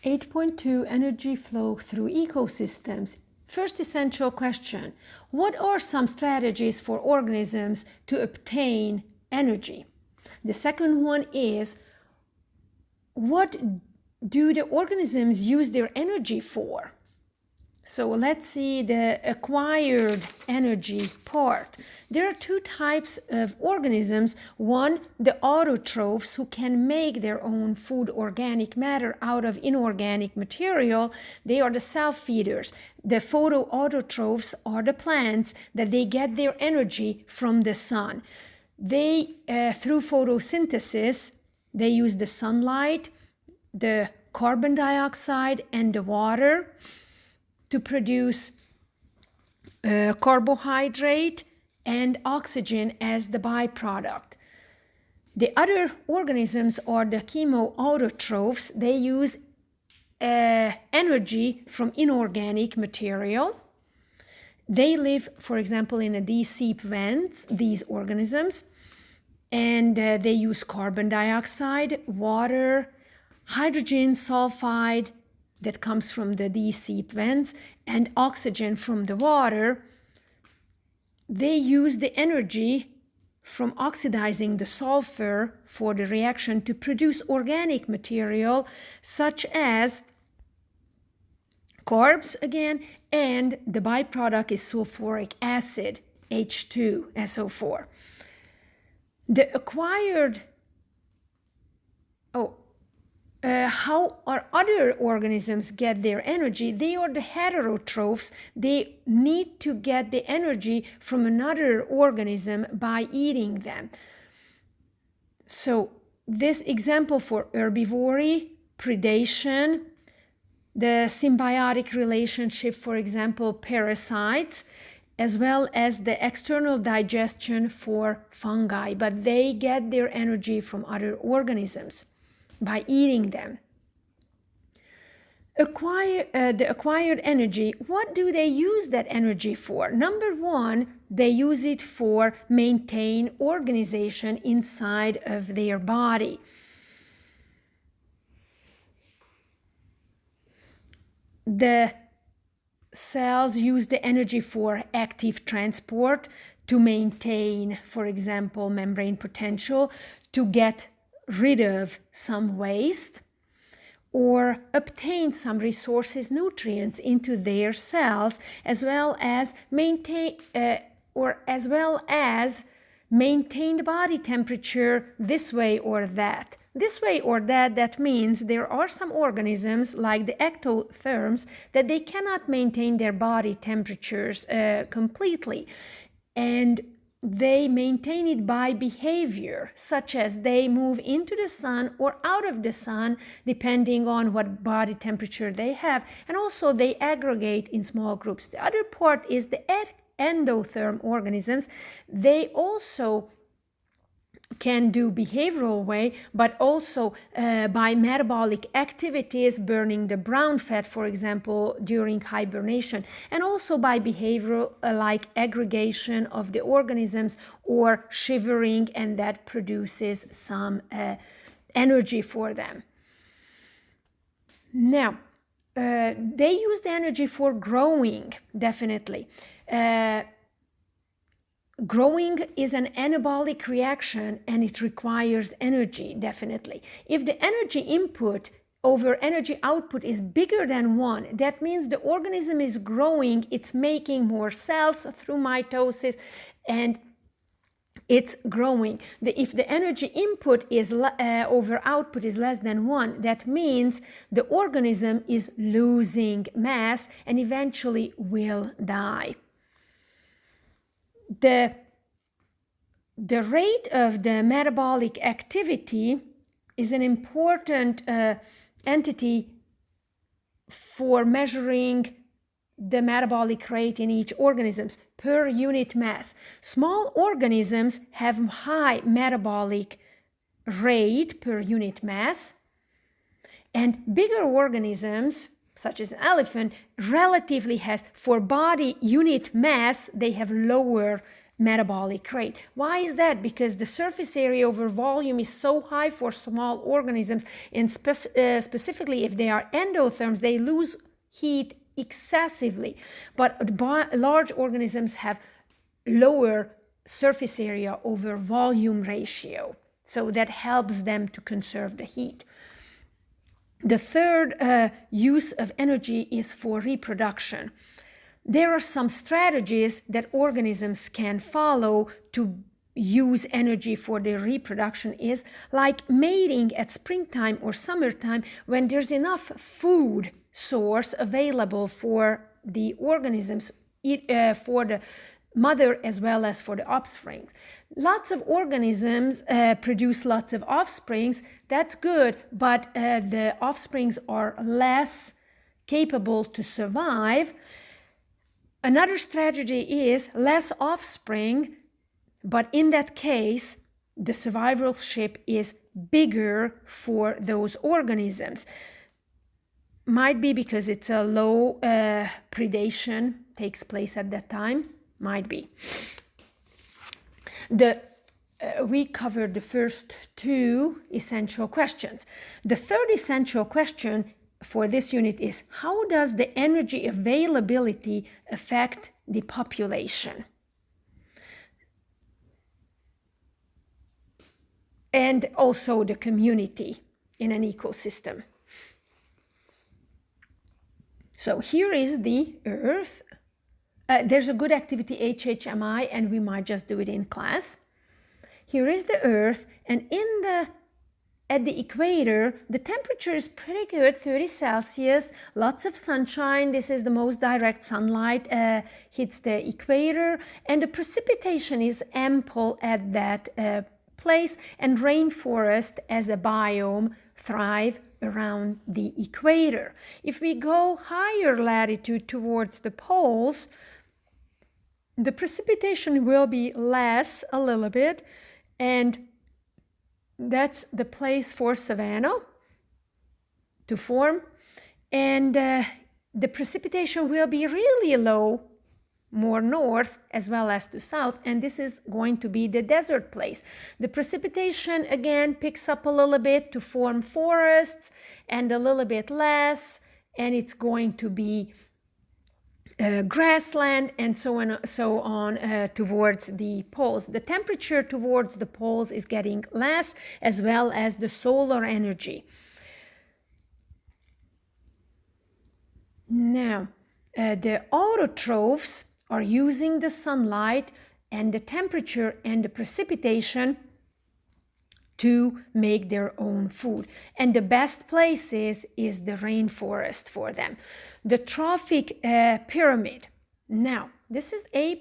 8.2 Energy flow through ecosystems. First essential question: what are some strategies for organisms to obtain energy? The second one is: what do the organisms use their energy for? So let's see the acquired energy part. There are two types of organisms. One, the autotrophs, who can make their own food, organic matter, out of inorganic material. They are the self-feeders. The photoautotrophs are the plants that they get their energy from the sun. They, through photosynthesis, they use the sunlight, the carbon dioxide, and the water to produce carbohydrate and oxygen as the byproduct. The other organisms are the chemoautotrophs. They use energy from inorganic material. They live, for example, in a deep vents, these organisms, and they use carbon dioxide, water, hydrogen sulfide that comes from the deep vents, and oxygen from the water. They use the energy from oxidizing the sulfur for the reaction to produce organic material such as carbs again, and the byproduct is sulfuric acid, H2SO4. The acquired how are other organisms get their energy? They are the heterotrophs. They need to get the energy from another organism by eating them. So this example for herbivory, predation, the symbiotic relationship, for example, parasites, as well as the external digestion for fungi, but they get their energy from other organisms by eating them. The acquired energy, what do they use that energy for? Number one, they use it for maintain organization inside of their body. The cells use the energy for active transport to maintain, for example, membrane potential, to get rid of some waste, or obtain some resources, nutrients into their cells, as well as maintain the body temperature this way or that. This way or that, that means there are some organisms like the ectotherms that they cannot maintain their body temperatures completely, and they maintain it by behavior, such as they move into the sun or out of the sun, depending on what body temperature they have. And also they aggregate in small groups. The other part is the endotherm organisms. They also can do behavioral way, but also by metabolic activities, burning the brown fat, for example, during hibernation, and also by behavioral like aggregation of the organisms or shivering, and that produces some energy for them. Now, they use the energy for growing, definitely. Growing is an anabolic reaction and it requires energy, definitely. If the energy input over energy output is bigger than 1, that means the organism is growing, it's making more cells through mitosis, and it's growing. If the energy input is over output is less than 1, that means the organism is losing mass and eventually will die. The rate of the metabolic activity is an important entity for measuring the metabolic rate in each organism per unit mass. Small organisms have high metabolic rate per unit mass, and bigger organisms, such as an elephant, relatively has, for body unit mass, they have lower metabolic rate. Why is that? Because the surface area over volume is so high for small organisms, and specifically if they are endotherms, they lose heat excessively. But large organisms have lower surface area over volume ratio, so that helps them to conserve the heat. The third use of energy is for reproduction. There are some strategies that organisms can follow to use energy for their reproduction, is like mating at springtime or summertime, when there's enough food source available for the organisms, for the mother as well as for the offspring. Lots of organisms produce lots of offsprings. That's good, but the offsprings are less capable to survive. Another strategy is less offspring, but in that case, the survivorship is bigger for those organisms. Might be because it's a low predation takes place at that time. Might be. We covered the first two essential questions. The third essential question for this unit is, how does the energy availability affect the population? And also the community in an ecosystem. So here is the Earth. There's a good activity HHMI, and we might just do it in class. Here is the Earth, and at the equator, the temperature is pretty good, 30 Celsius, lots of sunshine. This is the most direct sunlight hits the equator, and the precipitation is ample at that place, and rainforest as a biome thrive around the equator. If we go higher latitude towards the poles, the precipitation will be less a little bit, and that's the place for savanna to form, and the precipitation will be really low, more north as well as to south, and this is going to be the desert place. The precipitation again picks up a little bit to form forests, and a little bit less, and it's going to be grassland, and so on towards the poles. The temperature towards the poles is getting less, as well as the solar energy. Now, the autotrophs are using the sunlight and the temperature and the precipitation to make their own food. And the best places is the rainforest for them. The trophic pyramid. Now, this is a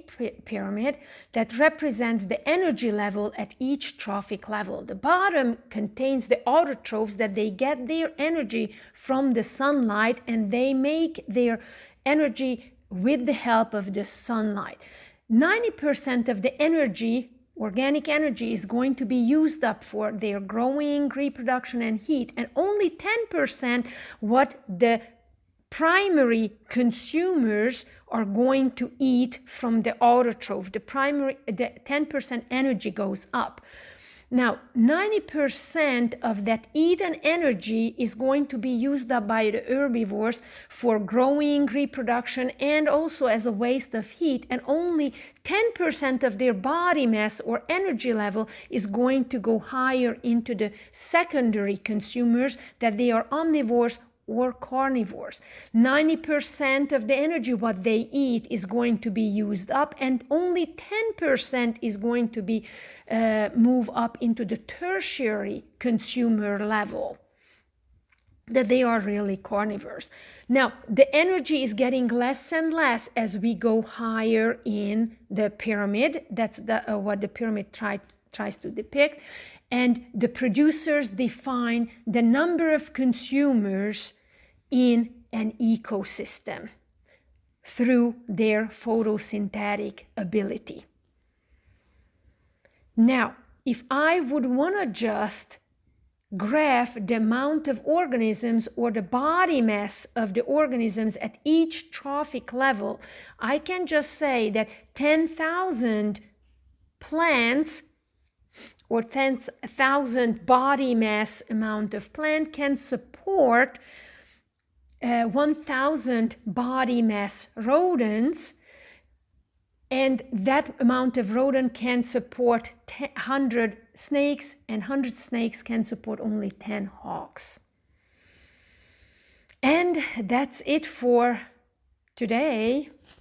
pyramid that represents the energy level at each trophic level. The bottom contains the autotrophs, that they get their energy from the sunlight, and they make their energy with the help of the sunlight. 90% of the energy, organic energy, is going to be used up for their growing, reproduction, and heat, and only 10% what the primary consumers are going to eat from the autotroph. The 10% energy goes up. Now, 90% of that eaten energy is going to be used up by the herbivores for growing, reproduction, and also as a waste of heat, and only 10% of their body mass or energy level is going to go higher into the secondary consumers, that they are omnivores or carnivores. 90% of the energy what they eat is going to be used up, and only 10% is going to be move up into the tertiary consumer level, that they are really carnivores. Now, the energy is getting less and less as we go higher in the pyramid. That's what the pyramid tries to depict. And the producers define the number of consumers in an ecosystem through their photosynthetic ability. Now, if I would want to just graph the amount of organisms or the body mass of the organisms at each trophic level, I can just say that 10,000 plants or 10,000 body mass amount of plant can support 1,000 body mass rodents, and that amount of rodent can support 100 snakes, and 100 snakes can support only 10 hogs. And that's it for today.